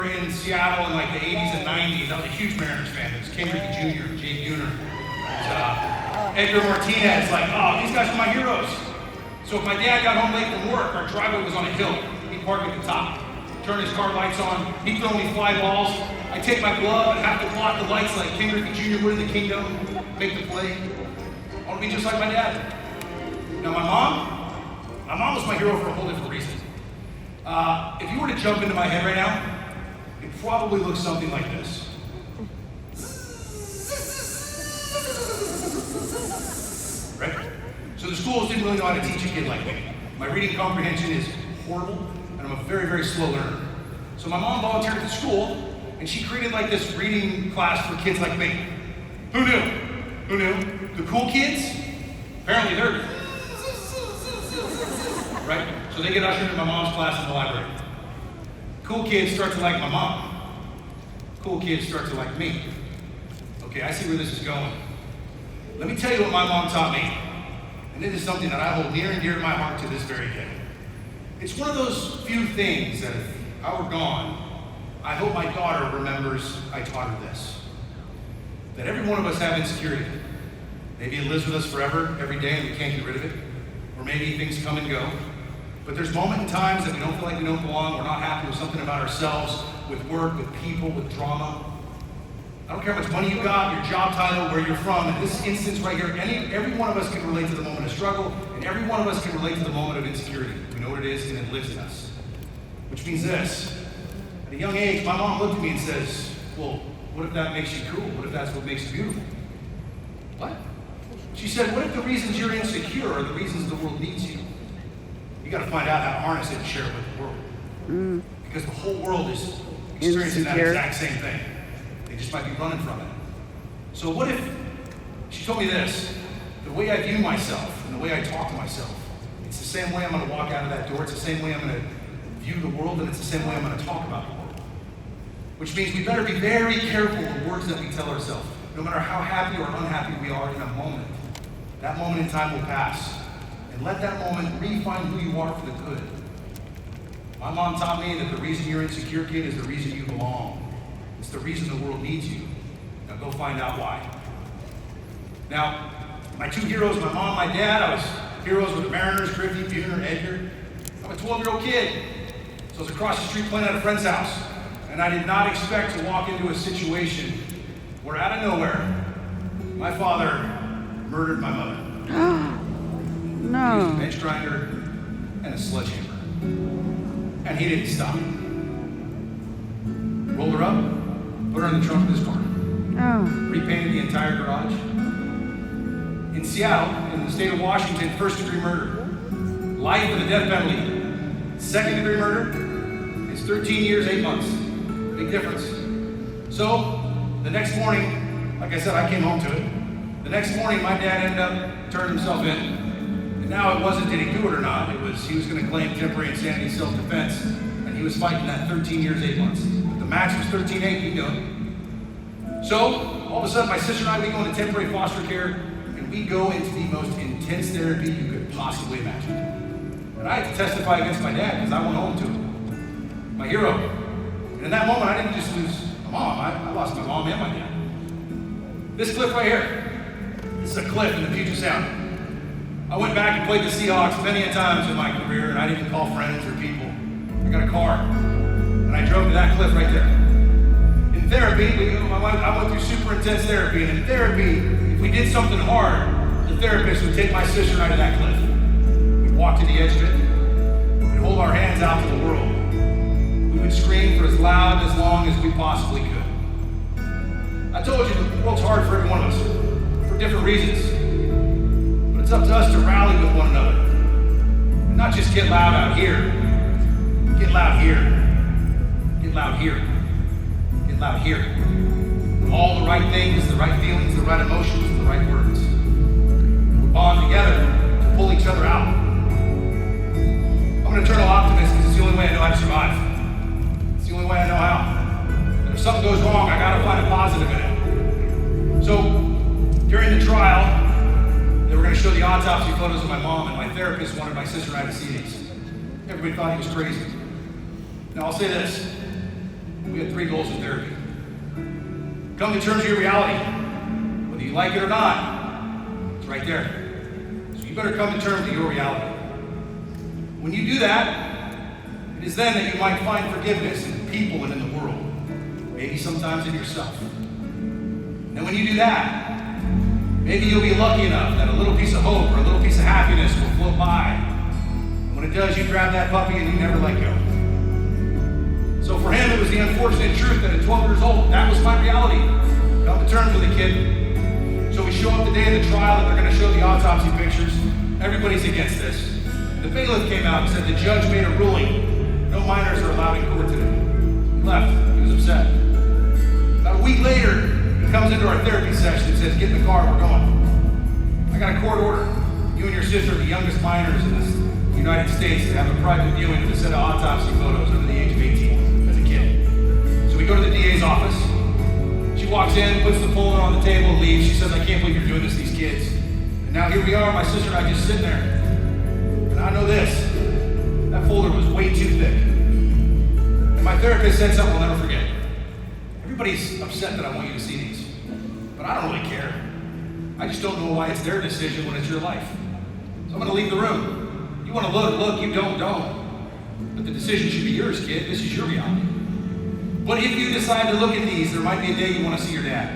In Seattle in like the 80s and 90s, I was a huge Mariners fan. It was Ken Griffey Jr., Jay Buhner, Edgar Martinez. Like, oh, these guys are my heroes. So if my dad got home late from work, our driveway was on a hill. He'd park at the top, turn his car lights on. He'd throw me fly balls. I'd take my glove and have to block the lights like Ken Griffey Jr. would in the Kingdom, make the play. I want to be just like my dad. Now my mom was my hero for a whole different reason. If you were to jump into my head right now, it probably looks something like this. Right? So the schools didn't really know how to teach a kid like me. My reading comprehension is horrible, and I'm a very, very slow learner. So my mom volunteered at the school, and she created like this reading class for kids like me. Who knew? Who knew? The cool kids, apparently they're good. Right? So they get ushered into my mom's class in the library. Cool kids start to like my mom. Cool kids start to like me. Okay, I see where this is going. Let me tell you what my mom taught me. And it is something that I hold near and dear to my heart to this very day. It's one of those few things that if I were gone, I hope my daughter remembers I taught her this. That every one of us have insecurity. Maybe it lives with us forever, every day, and we can't get rid of it. Or maybe things come and go. But there's moments and times that we don't feel like we don't belong, we're not happy with something about ourselves, with work, with people, with drama. I don't care how much money you got, your job title, where you're from. In this instance right here, every one of us can relate to the moment of struggle, and every one of us can relate to the moment of insecurity. We know what it is, and it lives in us. Which means this. At a young age, my mom looked at me and says, well, what if that makes you cool? What if that's what makes you beautiful? What? She said, what if the reasons you're insecure are the reasons the world needs you? You got to find out how to harness it and share it with the world. Because the whole world is experiencing that exact same thing. They just might be running from it. So what if, she told me this, the way I view myself and the way I talk to myself, it's the same way I'm going to walk out of that door, it's the same way I'm going to view the world, and it's the same way I'm going to talk about the world. Which means we better be very careful with words that we tell ourselves. No matter how happy or unhappy we are in a moment, that moment in time will pass. And let that moment refine who you are for the good. My mom taught me that the reason you're insecure, kid, is the reason you belong. It's the reason the world needs you. Now go find out why. Now, my two heroes, my mom, my dad, I was heroes with the Mariners, Griffey, Buhner, Edgar. I'm a 12-year-old kid. So I was across the street playing at a friend's house. And I did not expect to walk into a situation where out of nowhere, my father murdered my mother. No. He used a bench grinder and a sledgehammer. And he didn't stop. Rolled her up, put her in the trunk of his car. Repainted the entire garage. In Seattle, in the state of Washington, first-degree murder. Life with a death penalty. Second-degree murder is 13 years, 8 months. Big difference. So, the next morning, like I said, I came home to it. The next morning, my dad ended up turning himself in. And now it wasn't did he do it or not, it was he was going to claim temporary insanity self-defense, and he was fighting that 13 years, 8 months. But the max was 13-8, he'd do it. So, all of a sudden, my sister and I, we go into temporary foster care, and we go into the most intense therapy you could possibly imagine. And I had to testify against my dad, because I went home to him. My hero. And in that moment, I didn't just lose my mom, I lost my mom and my dad. This cliff right here, this is a cliff in the Puget Sound. I went back and played the Seahawks many a times in my career, and I didn't call friends or people. I got a car, and I drove to that cliff right there. In therapy, I went through super intense therapy, and in therapy, if we did something hard, the therapist would take my sister and I to that cliff. We'd walk to the edge of it, we'd hold our hands out to the world. We would scream for as loud, as long as we possibly could. I told you, the world's hard for every one of us, for different reasons. But it's up to us to rally with one another. And not just get loud out here. Get loud here. Get loud here. Get loud here. All the right things, the right feelings, the right emotions, the right words. We bond together to pull each other out. I'm an eternal optimist because it's the only way I know how to survive. It's the only way I know how. And if something goes wrong, I gotta find a positive in it. So, during the trial, they were gonna show the autopsy photos of my mom, and my therapist wanted my sister and I to see these. Everybody thought he was crazy. Now I'll say this, We had 3 goals in therapy. Come to terms with your reality. Whether you like it or not, it's right there. So you better come to terms with your reality. When you do that, it is then that you might find forgiveness in people and in the world. Maybe sometimes in yourself. And when you do that, maybe you'll be lucky enough that a little piece of hope or a little piece of happiness will float by. And when it does, you grab that puppy and you never let go. So for him, it was the unfortunate truth that at 12 years old, that was my reality. Come to terms with the kid. So we show up the day of the trial, and they're going to show the autopsy pictures. Everybody's against this. The bailiff came out and said the judge made a ruling. No minors are allowed in court today. He left. He was upset. About a week later, he comes into our therapy session and says, "Get in the car, we're going. I got a court order. You and your sister are the youngest minors in the United States to have a private viewing of a set of autopsy photos under the age of 18 as a kid." So we go to the DA's office. She walks in, puts the folder on the table, and leaves. She says, "I can't believe you're doing this to these kids." And now here we are, my sister and I just sitting there. And I know this, that folder was way too thick. And my therapist said something I'll never forget. "Everybody's upset that I want you to see these, but I don't really care. I just don't know why it's their decision when it's your life. So I'm gonna leave the room. You wanna look, you don't. But the decision should be yours, kid. This is your reality. But if you decide to look at these, there might be a day you wanna see your dad.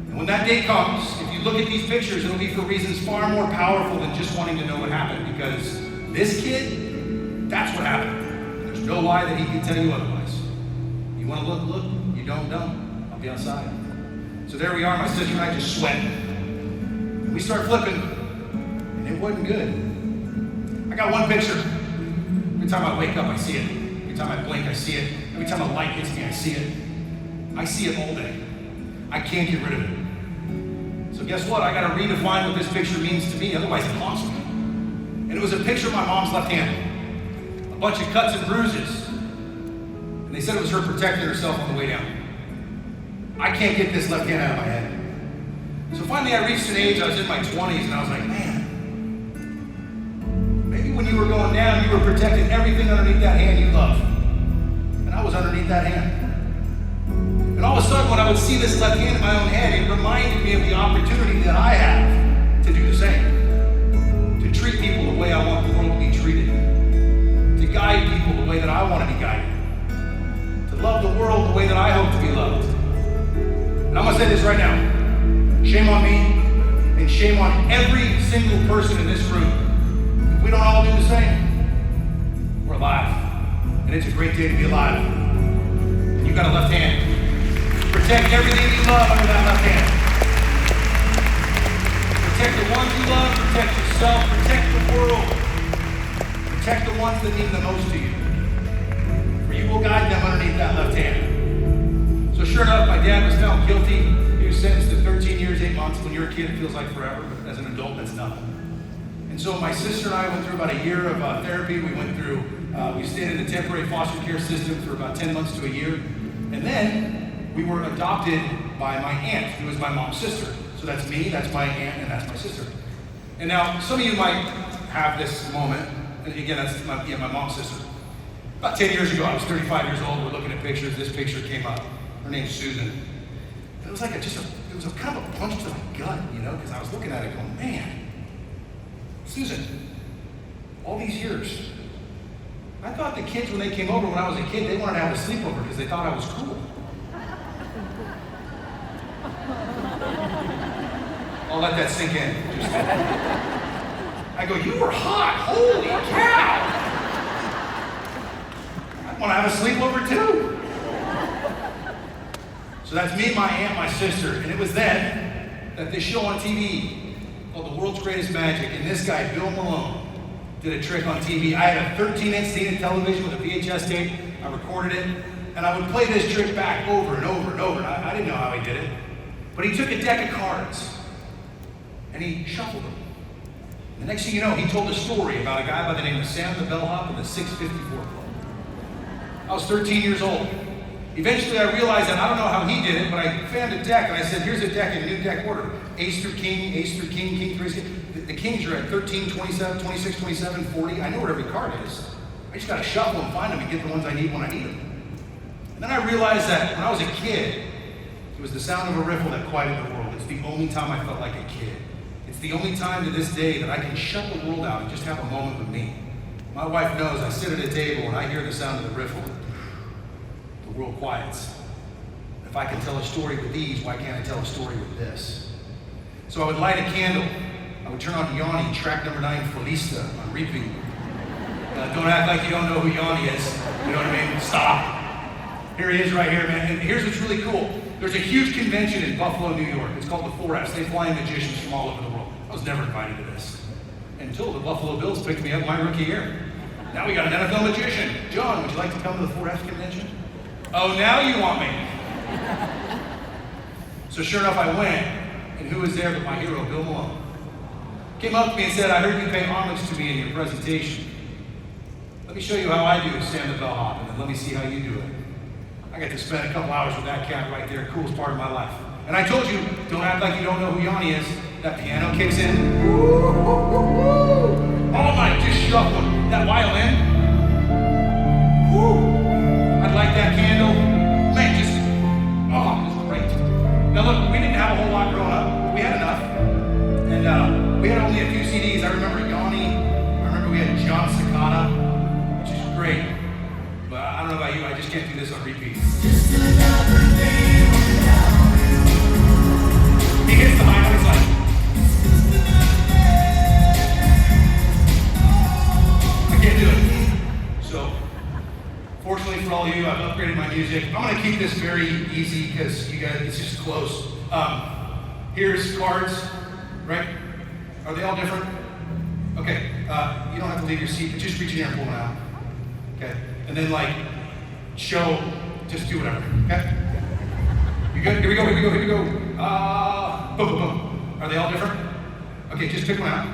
And when that day comes, if you look at these pictures, it'll be for reasons far more powerful than just wanting to know what happened, because this kid, that's what happened. There's no lie that he can tell you otherwise. You wanna look, you don't. I'll be outside." So there we are, my sister and I just sweating. And we start flipping, and it wasn't good. I got one picture. Every time I wake up, I see it. Every time I blink, I see it. Every time a light hits me, I see it. I see it all day. I can't get rid of it. So guess what? I gotta redefine what this picture means to me, otherwise it haunts me. And it was a picture of my mom's left hand. A bunch of cuts and bruises. And they said it was her protecting herself on the way down. I can't get this left hand out of my head. So finally I reached an age, I was in my 20s, and I was like, man, maybe when you were going down, you were protecting everything underneath that hand you love. And I was underneath that hand. And all of a sudden, when I would see this left hand in my own head, it reminded me of the opportunity that I have to do the same. To treat people the way I want the world to be treated. To guide people the way that I want to be guided. To love the world the way that I hope to be loved. And I'm going to say this right now. Shame on me, and shame on every single person in this room. If we don't all do the same, we're alive. And it's a great day to be alive. And you've got a left hand. Protect everything you love under that left hand. Protect the ones you love, protect yourself, protect the world. Protect the ones that mean the most to you. For you will guide them underneath that left hand. So sure enough, my dad was found guilty. He was sentenced to 13 years, 8 months. When you're a kid, it feels like forever, but as an adult, that's nothing. And so my sister and I went through about a year of therapy. We stayed in the temporary foster care system for about 10 months to a year. And then we were adopted by my aunt, who was my mom's sister. So that's me, that's my aunt, and that's my sister. And now, some of you might have this moment. And again, that's my mom's sister. About 10 years ago, I was 35 years old. We're looking at pictures. This picture came up. Her name's Susan. And it was like it was a kind of a punch to my gut, because I was looking at it going, man, Susan, all these years. I thought the kids, when they came over when I was a kid, they wanted to have a sleepover because they thought I was cool. I'll let that sink in. I go, you were hot, holy cow! I want to have a sleepover too. So that's me, my aunt, my sister, and it was then that this show on TV called The World's Greatest Magic, and this guy, Bill Malone, did a trick on TV. I had a 13-inch Zenith television with a VHS tape. I recorded it, and I would play this trick back over and over and over. I didn't know how he did it, but he took a deck of cards, and he shuffled them. The next thing you know, he told a story about a guy by the name of Sam the Bellhop and the 654 Club. I was 13 years old. Eventually I realized that I don't know how he did it, but I found a deck and I said, here's a deck in new deck order. Ace through king, king through ace. The kings are at 13, 27, 26, 27, 40. I know where every card is. I just gotta shuffle and find them and get the ones I need when I need them. And then I realized that when I was a kid, it was the sound of a riffle that quieted the world. It's the only time I felt like a kid. It's the only time to this day that I can shut the world out and just have a moment with me. My wife knows I sit at a table and I hear the sound of the riffle. The world quiets. If I can tell a story with these, why can't I tell a story with this? So I would light a candle. I would turn on Yanni, track number 9, Felista, on repeat. Don't act like you don't know who Yanni is. You know what I mean? Stop. Here he is right here, man. And here's what's really cool. There's a huge convention in Buffalo, New York. It's called the 4Fs. They fly in magicians from all over the world. I was never invited to this until the Buffalo Bills picked me up my rookie year. Now we got an NFL magician. John, would you like to come to the 4F convention? Oh, now you want me. So sure enough, I went, and who was there but my hero, Bill Malone? Came up to me and said, I heard you pay homage to me in your presentation. Let me show you how I do stand the bellhop, and then let me see how you do it. I got to spend a couple hours with that cat right there, coolest part of my life. And I told you, don't act like you don't know who Yanni is. That piano kicks in. All night, just shuffling. That violin. I'd light that candle. Man, just, oh, it was great. Now look, we didn't have a whole lot growing up. We had enough. And we had only a few CDs. I remember Yanni. I remember we had John Cicada, which is great. But I don't know about you, I just can't do this on repeat. Just another day without you. He hits the high note, it's like, I can't do it. So, fortunately for all of you, I've upgraded my music. I'm gonna keep this very easy because you guys, it's just close. Here's cards, right? Are they all different? Okay, you don't have to leave your seat, but just reach in here and pull one out. Okay, and then like, show, just do whatever, okay? You good? Here we go, here we go, here we go. Boom, boom, boom. Are they all different? Okay, just pick one out.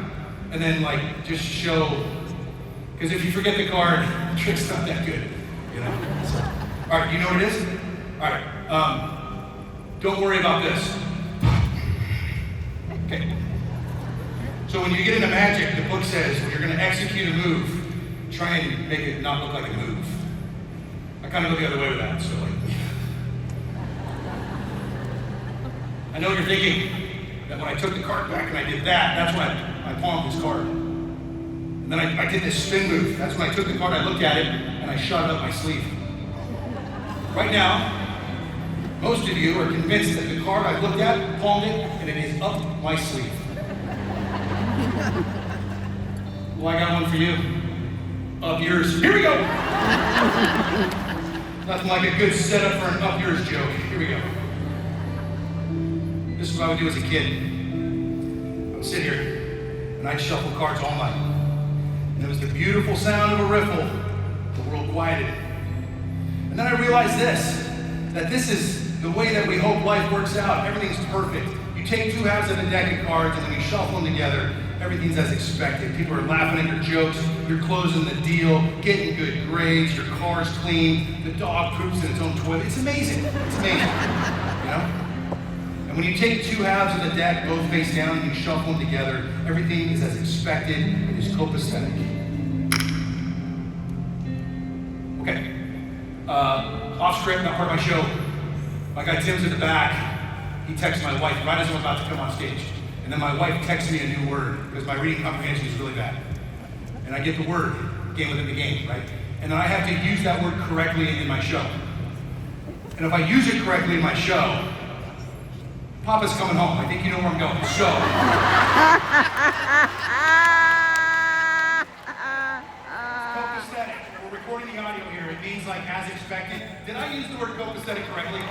And then like, just show, because if you forget the card, the trick's not that good, you know? So, all right, you know what it is? All right, don't worry about this. Okay. So when you get into magic, the book says when you're gonna execute a move, try and make it not look like a move. I kind of go the other way with that, so like. I know you're thinking that when I took the card back and I did that, that's when I palmed this card. And then I did this spin move. That's when I took the card, I looked at it, and I shot it up my sleeve. Right now, most of you are convinced that the card I looked at, palmed it, and it is up my sleeve. Well, I got one for you. Up yours. Here we go! Nothing like a good setup for an up yours joke. Here we go. This is what I would do as a kid. I would sit here, and I'd shuffle cards all night. And it was the beautiful sound of a riffle. The world quieted. And then I realized this, that this is the way that we hope life works out. Everything's perfect. You take 2 halves of a deck of cards, and when you shuffle them together, everything's as expected. People are laughing at your jokes, you're closing the deal, getting good grades, your car's clean, the dog poops in its own toilet. It's amazing. It's amazing. You know? And when you take 2 halves of the deck, both face down, and you shuffle them together, everything is as expected. It is copacetic. Okay. Off script, not part of my show. My guy Tim's in the back. He texts my wife right as I'm about to come on stage. And then my wife texts me a new word because my reading comprehension is really bad. And I get the word, game within the game, right? And then I have to use that word correctly in my show. And if I use it correctly in my show, Papa's coming home. I think you know where I'm going. So. Copacetic. We're recording the audio here. It means like as expected. Did I use the word copacetic correctly?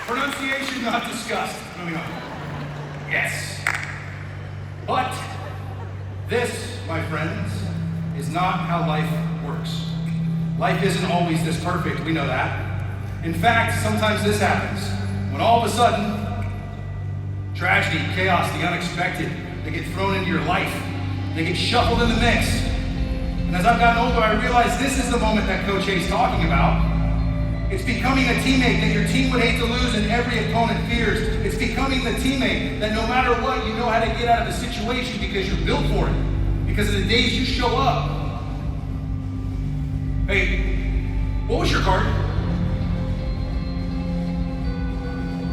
Pronunciation not discussed. Moving on. Yes. But this, my friends, is not how life works. Life isn't always this perfect. We know that. In fact, sometimes this happens. When all of a sudden, tragedy, chaos, the unexpected, they get thrown into your life. They get shuffled in the mix. And as I've gotten older, I realize this is the moment that Coach A's talking about. It's becoming a teammate that your team would hate to lose and every opponent fears. It's becoming the teammate that no matter what, you know how to get out of the situation because you're built for it. Because of the days you show up. Hey, what was your card?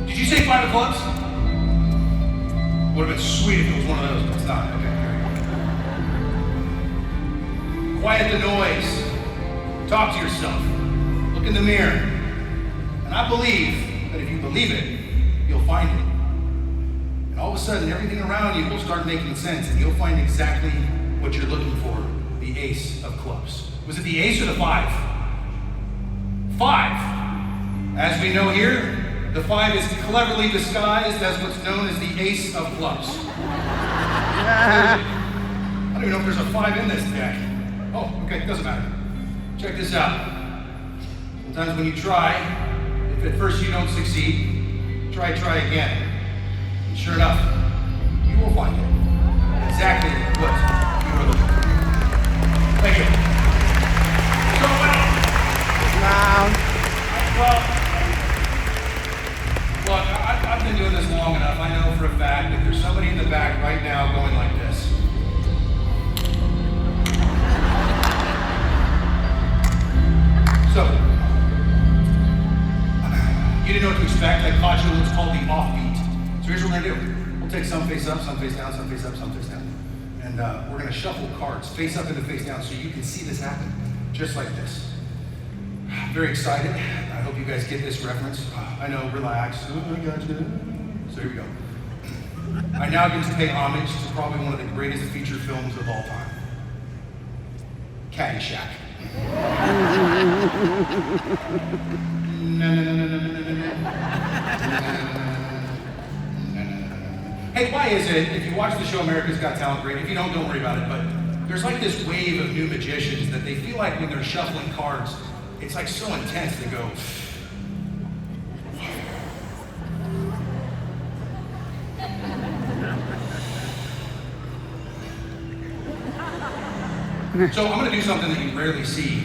Did you say 5 of clubs? Would have been sweet if it was one of those, but it's not. Okay, here we go. Quiet the noise. Talk to yourself. Look in the mirror. And I believe that if you believe it, you'll find it. And all of a sudden, everything around you will start making sense, and you'll find exactly what you're looking for, the ace of clubs. Was it the ace or the 5? 5. As we know here, the 5 is cleverly disguised as what's known as the ace of clubs. I don't even know if there's a 5 in this deck. Oh, okay, doesn't matter. Check this out. Sometimes when you try, if at first you don't succeed, try again. And sure enough, you will find it. Exactly what you were looking for. Thank you. So Wow. well, look, I've been doing this long enough. I know for a fact that there's somebody in the back right now going like this. So, you didn't know what to expect. I caught you in what's called the offbeat. So here's what we're gonna do. We'll take some face up, some face down, some face up, some face down. And we're gonna shuffle cards face up into face down so you can see this happen, just like this. I'm very excited. I hope you guys get this reference. I know, relax. Oh, I got you. So here we go. I now get to pay homage to probably one of the greatest feature films of all time. Caddyshack. Hey, why is it, if you watch the show America's Got Talent, great. If you don't worry about it. But there's like this wave of new magicians that they feel like when they're shuffling cards, it's like so intense to go. So I'm gonna do something that you rarely see,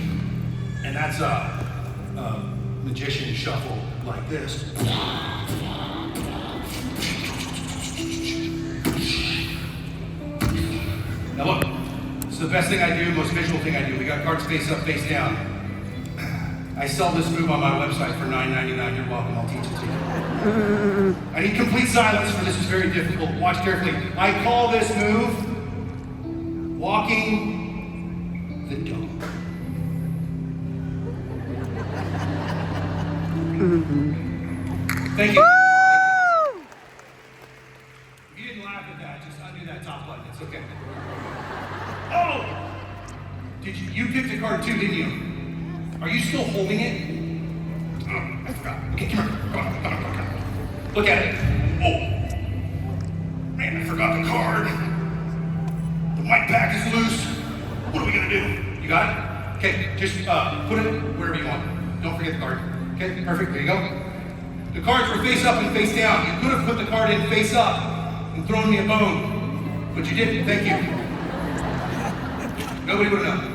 and that's a magician shuffle like this. Now look, this is the best thing I do, most visual thing I do. We got cards face up, face down. I sell this move on my website for $9.99. You're welcome, I'll teach it to you. I need complete silence, for this is very difficult. Watch carefully. I call this move walking the dog. Thank you. If you didn't laugh at that, just undo that top button. It's okay. Oh! You picked a card too, didn't you? Are you still holding it? Oh, I forgot. Okay, come here. Come on. Look at it. Oh. Man, I forgot the card. The mic pack is loose. What are we gonna do? You got it? Okay, just put it wherever you want. Don't forget the card. Okay, perfect, there you go. The cards were face up and face down. You could have put the card in face up and thrown me a bone, but you didn't, thank you. Nobody would have known.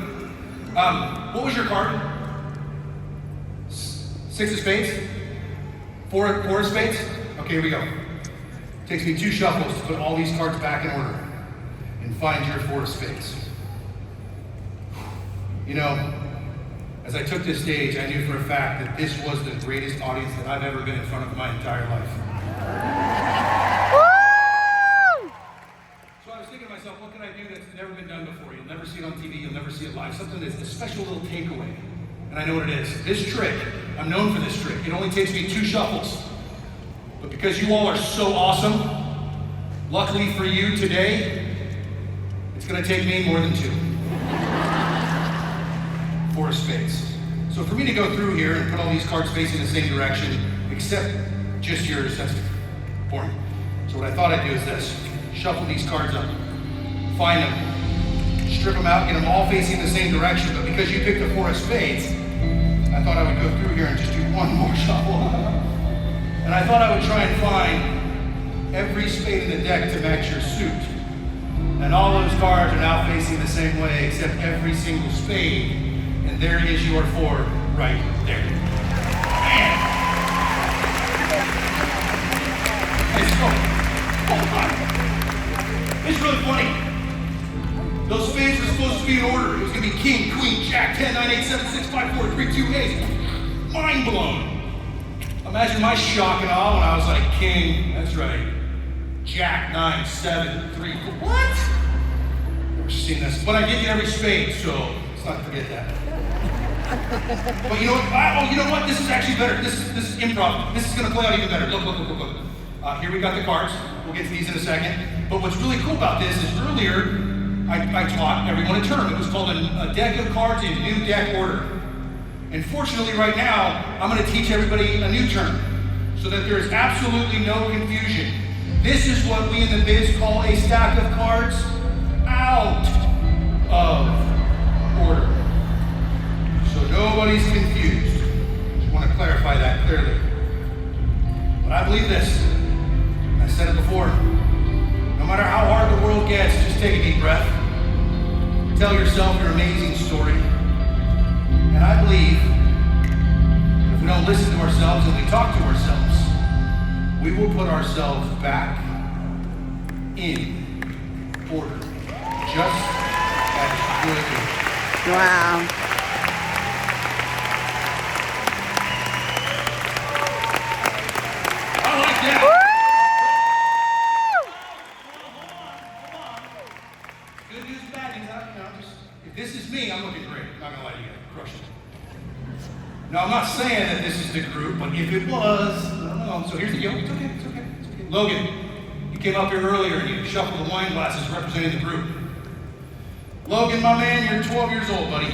What was your card? 6 of spades? 4 of spades? Okay, here we go. Takes me 2 shuffles to put all these cards back in order and find your 4 of spades. You know, as I took this stage, I knew for a fact that this was the greatest audience that I've ever been in front of my entire life. So I was thinking to myself, what can I do that's never been done before? You'll never see it on TV, you'll never see it live. Something that's a special little takeaway. And I know what it is. This trick, I'm known for this trick. It only takes me 2 shuffles. But because you all are so awesome, luckily for you today, it's gonna take me more than 2. 4 of spades. So for me to go through here and put all these cards facing the same direction, except just yours, that's boring. So what I thought I'd do is this. Shuffle these cards up, find them, strip them out, get them all facing the same direction. But because you picked the 4 of spades, I thought I would go through here and just do one more shuffle. And I thought I would try and find every spade in the deck to match your suit. And all those cards are now facing the same way, except every single spade. And there is your 4 right there. Man. It's really funny. Those spades were supposed to be in order. It was going to be king, queen, jack, 10, 9, 8, 7, 6, 5, 4, 3, 2, 8. Mind blown. Imagine my shock and awe when I was like, king, that's right. Jack, 9, 7, 3, 4. What? Never seen this. But I give you every spade, so let's not forget that. But you know what? You know what? This is actually better. This is improv. This is going to play out even better. Look. Here we got the cards. We'll get to these in a second. But what's really cool about this is earlier, I taught everyone a term. It was called a deck of cards in new deck order. And fortunately, right now, I'm going to teach everybody a new term so that there is absolutely no confusion. This is what we in the biz call a stack of cards out of order. So nobody's confused. Just want to clarify that clearly. But I believe this. I said it before. No matter how hard the world gets, just take a deep breath. Tell yourself your amazing story. And I believe that if we don't listen to ourselves and we talk to ourselves, we will put ourselves back in order. Just as good. Wow. I like that. Good news, bad news. If this is me, I'm looking great. I'm not gonna lie to you, crushing it. Now, I'm not saying that this is the group, but if it was, I don't know. So here's the deal. It's okay. Logan, you came up here earlier and you shuffled the wine glasses representing the group. Logan, my man, you're 12 years old, buddy.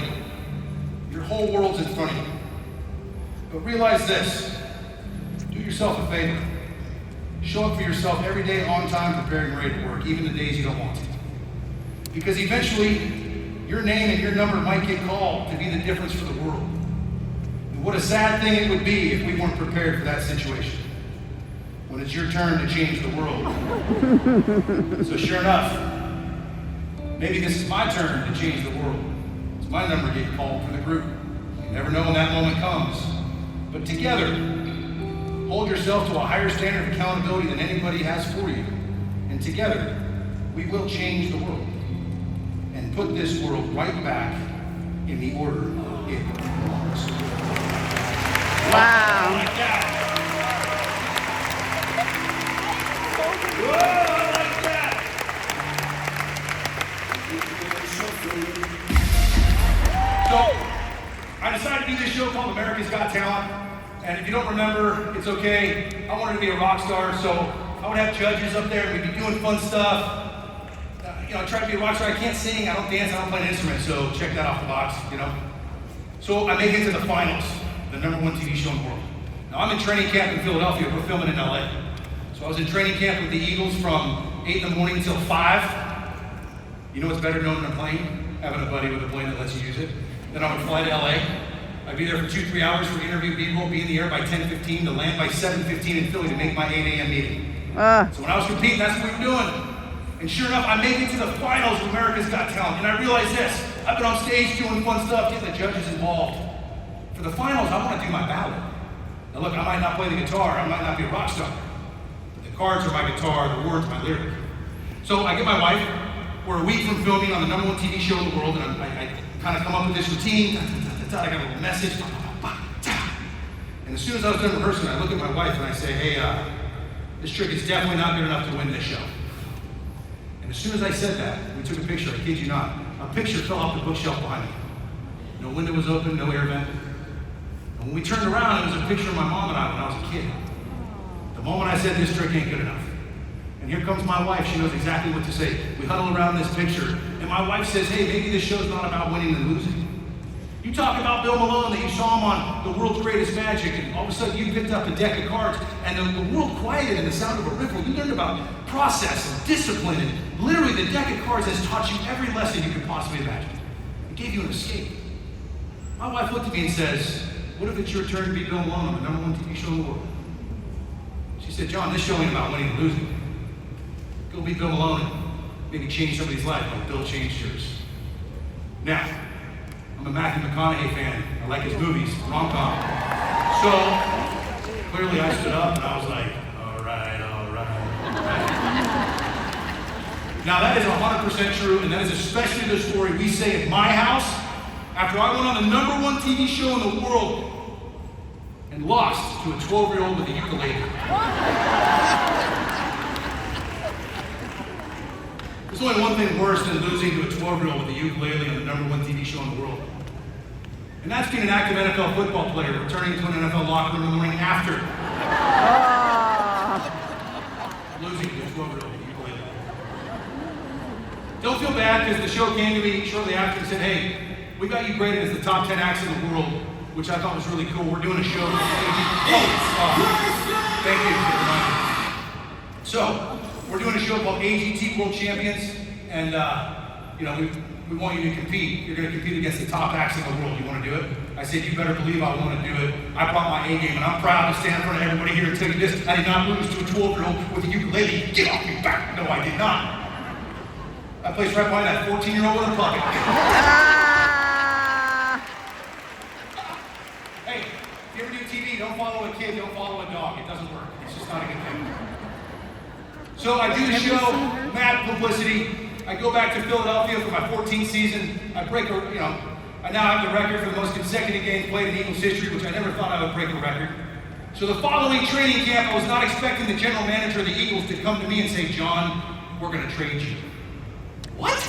Your whole world's in front of you. But realize this. Do yourself a favor. Show up for yourself every day on time, prepared and ready to work, even the days you don't want to. Because eventually, your name and your number might get called to be the difference for the world. And what a sad thing it would be if we weren't prepared for that situation. When it's your turn to change the world. So sure enough, maybe this is my turn to change the world. It's my number getting called for the group. You never know when that moment comes. But together, hold yourself to a higher standard of accountability than anybody has for you. And together, we will change the world. And put this world right back in the order it belongs. Wow. Like that. Whoa, like that. So, I decided to do this show called America's Got Talent. And if you don't remember, it's okay. I wanted to be a rock star, so I would have judges up there. We'd be doing fun stuff. I try to be a rock star. I can't sing, I don't dance, I don't play an instrument, so check that off the box, So I make it to the finals, the #1 TV show in the world. Now I'm in training camp in Philadelphia, we're filming in LA. So I was in training camp with the Eagles from 8 in the morning until 5. You know what's better known than a plane? Having a buddy with a plane that lets you use it. Then I would fly to LA. I'd be there for 2-3 hours for interview people, be in the air by 10:15 to land by 7:15 in Philly to make my 8 a.m. meeting. So when I was competing, that's what we were doing. And sure enough, I made it to the finals of America's Got Talent. And I realized this. I've been on stage doing fun stuff, getting the judges involved. For the finals, I want to do my ballad. Now look, I might not play the guitar, I might not be a rock star. But the cards are my guitar, the words my lyric. So I get my wife. We're a week from filming on the #1 TV show in the world, and I kind of come up with this routine. I got a little message. And as soon as I was done rehearsing, I look at my wife and I say, hey, this trick is definitely not good enough to win this show. And as soon as I said that, we took a picture, I kid you not. A picture fell off the bookshelf behind me. No window was open, no air vent. And when we turned around, it was a picture of my mom and I when I was a kid. The moment I said this trick ain't good enough. And here comes my wife, she knows exactly what to say. We huddle around this picture, and my wife says, hey, maybe this show's not about winning and losing. You talk about Bill Malone, that you saw him on The World's Greatest Magic, and all of a sudden you picked up a deck of cards, and the world quieted in the sound of a riffle. You learned about process and discipline, and literally the deck of cards has taught you every lesson you could possibly imagine. It gave you an escape. My wife looked at me and says, what if it's your turn to be Bill Malone on the #1 TV show in the world? She said, John, this show ain't about winning and losing. Go be Bill Malone and maybe change somebody's life like Bill changed yours. Now, I'm a Matthew McConaughey fan. I like his movies, rom-com. So, clearly I stood up and I was like, all right. Now that is 100% true, and that is especially the story we say at my house after I went on the #1 TV show in the world and lost to a 12-year-old with a ukulele. There's only one thing worse than losing to a 12-year-old with a ukulele on the #1 TV show in the world. And that's being an active NFL football player, returning to an NFL locker room in the morning after losing to a 12-year-old with a ukulele. Don't feel bad, because the show came to me shortly after and said, hey, we got you graded as the top 10 acts in the world, which I thought was really cool. We're doing a show. Thank you for reminding me. So, we're doing a show called AGT World Champions, and we want you to compete. You're going to compete against the top acts in the world. You want to do it? I said, you better believe I want to do it. I brought my A game, and I'm proud to stand in front of everybody here and tell you this. I did not lose to a 12-year-old with a ukulele. Get off me back. No, I did not. I placed right behind that 14-year-old with a bucket. Hey, if you ever do TV, don't follow a kid, don't follow a dog. It doesn't work. It's just not a good thing. So I do the show, mad publicity. I go back to Philadelphia for my 14th season. I now have the record for the most consecutive games played in Eagles history, which I never thought I would break a record. So the following training camp, I was not expecting the general manager of the Eagles to come to me and say, John, we're going to trade you. What?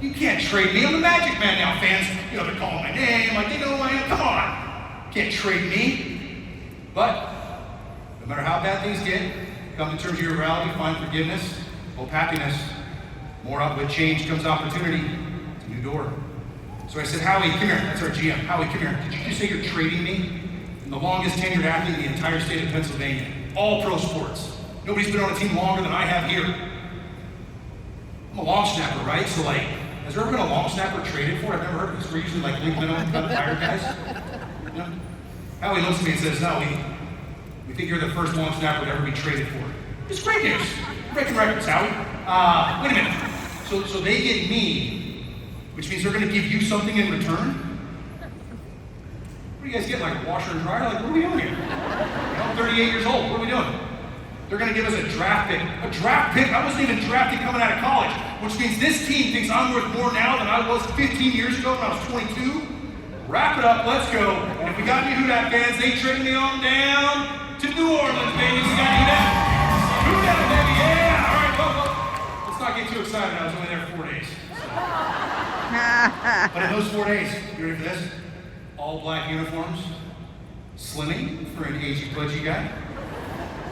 You can't trade me. I'm the Magic Man now. Fans, they're calling my name, like they know who I am. Come on. Can't trade me. But no matter how bad things get, come to terms with your reality, find forgiveness, hope, happiness. More up with change comes opportunity. It's a new door. So I said, Howie, come here. That's our GM. Howie, come here. Did you just say you're trading me? I'm the longest tenured athlete in the entire state of Pennsylvania. All pro sports. Nobody's been on a team longer than I have here. I'm a long snapper, right? So has there ever been a long snapper traded for? I've never heard of this. We're usually league minimum kind of hired guys. Howie looks at me and says, no, we think you're the first long snapper to ever be traded for. It's great news. Breaking records, Howie. Wait a minute. So they get me, which means they're going to give you something in return? What do you guys get, like a washer and dryer? What are we doing here? I'm 38 years old. What are we doing? They're going to give us a draft pick. A draft pick? I wasn't even drafted coming out of college, which means this team thinks I'm worth more now than I was 15 years ago when I was 22. Wrap it up. Let's go. And if we got any UTEP fans, they trade me on down to New Orleans, baby. You got UTEP? UTEP, baby. Yeah. All right, go. Let's not get too excited. I was only there for 4 days. But in those 4 days, you ready for this? All black uniforms, slimming for an agey, pudgy guy.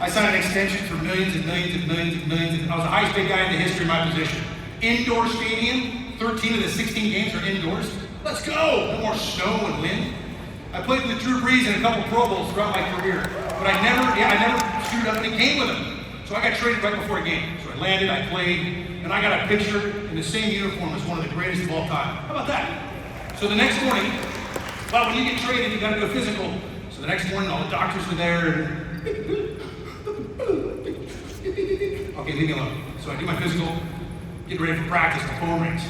I signed an extension for millions and millions and millions and millions. And I was the highest paid guy in the history of my position. Indoor stadium, 13 of the 16 games are indoors. Let's go! No more snow and wind. I played with Drew Brees in a couple Pro Bowls throughout my career, but I never screwed up in a game with him. So I got traded right before a game. So I landed, I played, and I got a picture in the same uniform as one of the greatest of all time. How about that? So the next morning, well, when you get traded, you gotta do a physical. So the next morning, all the doctors were there, and okay, leave me alone. So I do my physical, get ready for practice, my phone rings.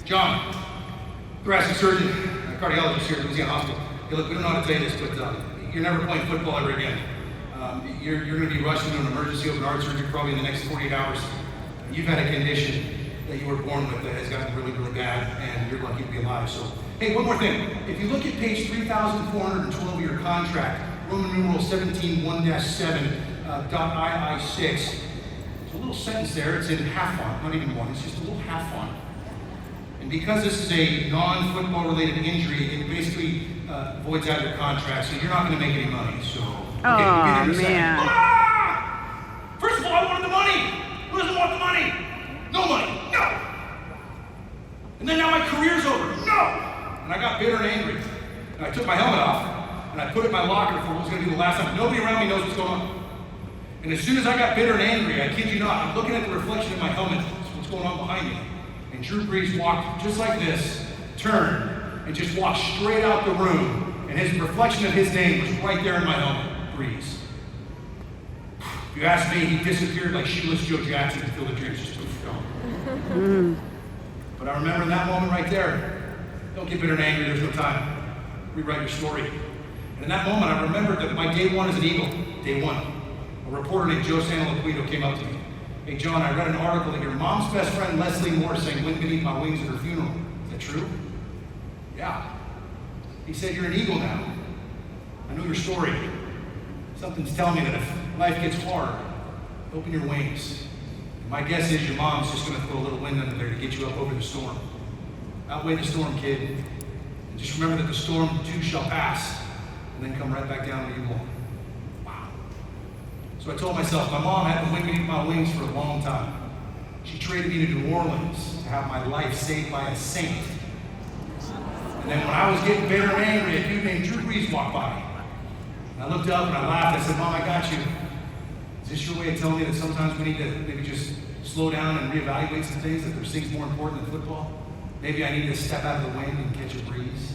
John, thoracic surgeon, cardiologist here at Louisiana Hospital. Hey, look, we don't know how to tell you this, but you're never playing football ever again. You're going to be rushed into an emergency open heart surgery probably in the next 48 hours. You've had a condition that you were born with that has gotten really, really bad, and you're lucky to be alive. So, hey, one more thing. If you look at page 3,412 of your contract, Roman numeral 17:1-7, .II6, there's a little sentence there. It's in half font, not even one. It's just a little half font. And because this is a non-football related injury, it basically voids out your contract, so you're not going to make any money. So, okay, oh man! Ah! First of all, I wanted the money. Who doesn't want the money? No money. No. And then now my career's over. No. And I got bitter and angry. And I took my helmet off and I put it in my locker for what was going to be the last time. Nobody around me knows what's going on. And as soon as I got bitter and angry, I kid you not, I'm looking at the reflection in my helmet. That's what's going on behind me. And Drew Brees walked just like this, turned, and just walked straight out the room. And his reflection of his name was right there in my helmet, Brees. If you ask me, he disappeared like shoeless Joe Jackson in Field of Dreams, just poof, gone. But I remember in that moment right there, don't get bitter and angry, there's no time. Rewrite your story. And in that moment, I remembered that my day one as an Eagle, day one, a reporter named Joe Santaloquito came up to me. Hey, John, I read an article that your mom's best friend, Leslie Moore, sang Wind Beneath My Wings at her funeral. Is that true? Yeah. He said, you're an eagle now. I know your story. Something's telling me that if life gets hard, open your wings. And my guess is your mom's just going to throw a little wind under there to get you up over the storm. Outweigh the storm, kid. And just remember that the storm too shall pass and then come right back down where you belong. Wow. So I told myself, my mom had the wind beneath my wings for a long time. She traded me to New Orleans to have my life saved by a saint. And then when I was getting bitter and angry, a dude named Drew Brees walked by. And I looked up and I laughed. I said, Mom, I got you. Is this your way of telling me that sometimes we need to maybe just slow down and reevaluate some things, that there's things more important than football? Maybe I need to step out of the wind and catch a breeze?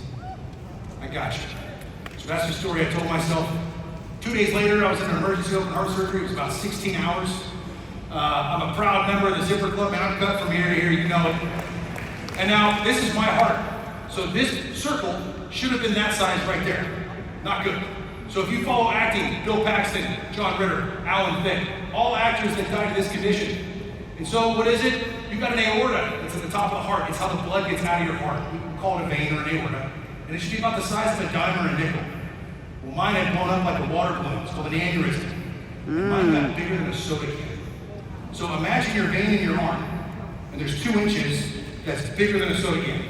I got you. So that's the story I told myself. 2 days later, I was in an emergency open heart surgery. It was about 16 hours. I'm a proud member of the Zipper Club, and I'm cut from ear to ear, you know it. And now, this is my heart. So this circle should have been that size right there. Not good. So if you follow acting, Bill Paxton, John Ritter, Alan Thicke, all actors that died of this condition. And so what is it? You got an aorta. It's at the top of the heart. It's how the blood gets out of your heart. We call it a vein or an aorta. And it should be about the size of a dime or a nickel. Well, mine had blown up like a water balloon. It's called an aneurysm. And mine got bigger than a soda can. So imagine your vein in your arm, and there's 2 inches that's bigger than a soda can.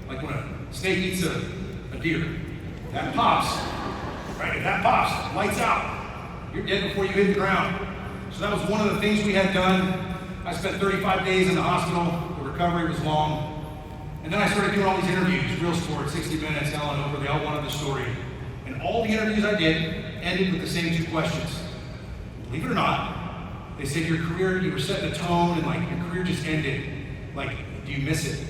Like when a snake eats a deer. That pops, right? If that pops, lights out. You're dead before you hit the ground. So that was one of the things we had done. I spent 35 days in the hospital. The recovery was long. And then I started doing all these interviews, Real Sport, 60 Minutes, Ellen Oprah, they all wanted the story. And all the interviews I did ended with the same 2 questions. Believe it or not, they said your career, you were setting a tone and like your career just ended. Like, do you miss it?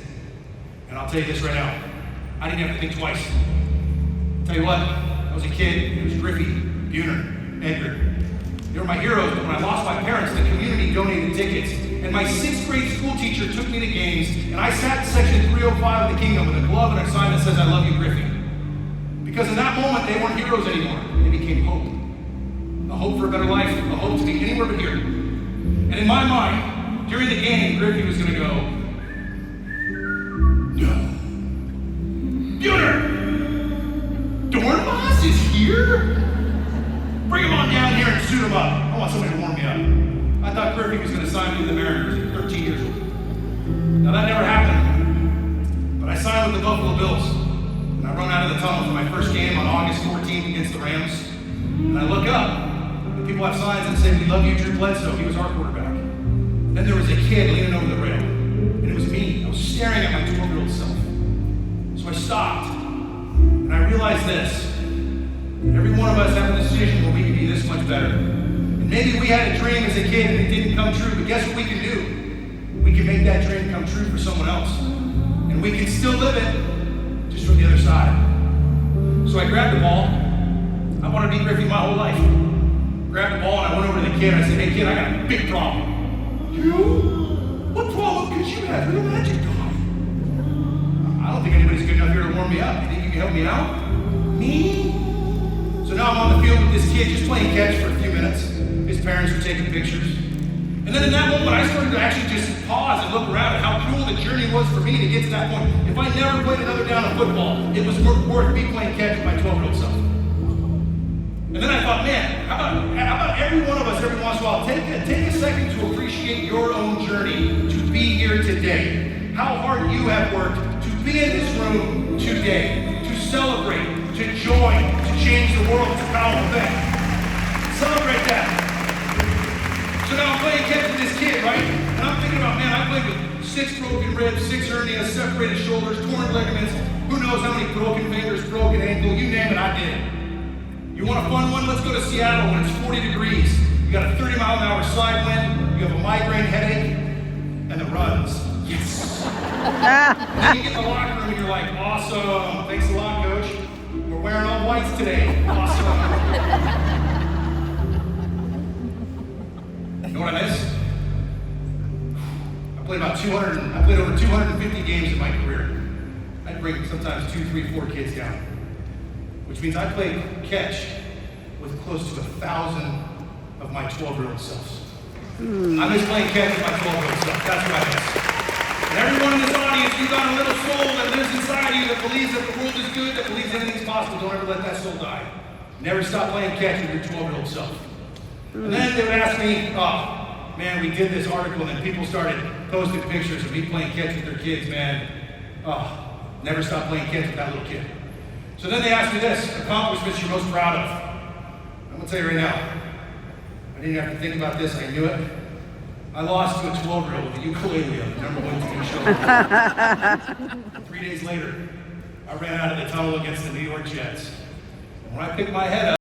And I'll tell you this right now, I didn't have to think twice. Tell you what, I was a kid, it was Griffey, Buhner, Edgar. They were my heroes, but when I lost my parents, the community donated tickets. And my 6th grade school teacher took me to games, and I sat in section 305 of the Kingdom with a glove and a sign that says, I love you, Griffey. Because in that moment, they weren't heroes anymore. They became hope. A hope for a better life, a hope to be anywhere but here. And in my mind, during the game, Griffey was going to go, no. Buhner! Dorenbos is here? Bring him on down here and suit him up. I want somebody to warm me up. I thought Griffey was going to sign me to the Mariners at 13 years old. Now that never happened. But I signed with the Buffalo Bills. And I run out of the tunnel for my first game on August 14th against the Rams. And I look up. And people have signs that say, we love you, Drew Bledsoe. He was our quarterback. Then there was a kid leaning over the rail. And it was me. I was staring at my 12-year-old self. So I stopped. And I realized this. Every one of us have a decision where we can be this much better. And maybe we had a dream as a kid and it didn't come true, but guess what we can do? We can make that dream come true for someone else. And we can still live it, just from the other side. So I grabbed the ball. I wanted to be Griffey my whole life. Grabbed the ball and I went over to the kid and I said, hey kid, I got a big problem. You? What problem could you have? You're the magic guy. I don't think anybody's good enough here to warm me up. You think you can help me out? Me? So now I'm on the field with this kid just playing catch for a few minutes. His parents were taking pictures. And then in that moment, I started to actually just pause and look around at how cool the journey was for me to get to that point. If I never played another down of football, it was worth me playing catch with my 12-year-old self. And then I thought, man, how about every one of us every once in a while, take a second to appreciate your own journey to be here today. How hard you have worked to be in this room today, to celebrate, to join, to change the world. It's a powerful thing. Celebrate that. So now I'm playing catch with this kid, right? And I'm thinking about, man, I played with 6 broken ribs, 6 hernias, separated shoulders, torn ligaments, who knows how many broken fingers, broken ankle, you name it, I did it. You want a fun one? Let's go to Seattle when it's 40 degrees. You got a 30-mile-an-hour side wind, you have a migraine headache, and the runs. Yes. And then you get in the locker room and you're like, awesome, thanks a lot, coach. We're wearing all whites today. Awesome. You know what I miss? I played over 250 games in my career. I'd bring sometimes 2, 3, 4 kids down. Which means I played catch with close to 1,000 of my 12-year-old selves. I miss playing catch with my 12-year-old self. That's what I miss. And everyone in this audience, you've got a little soul that lives inside you that believes that the world is good, that believes anything's possible. Don't ever let that soul die. Never stop playing catch with your 12-year-old self. And then they would ask me, oh, man, we did this article, and then people started posting pictures of me playing catch with their kids, man. Oh, never stop playing catch with that little kid. So then they asked me this, accomplishments you're most proud of. I'm gonna tell you right now, I didn't have to think about this, I knew it. I lost to a 12-year-old with a ukulele on the #1 team show. 3 days later, I ran out of the tunnel against the New York Jets. And when I picked my head up,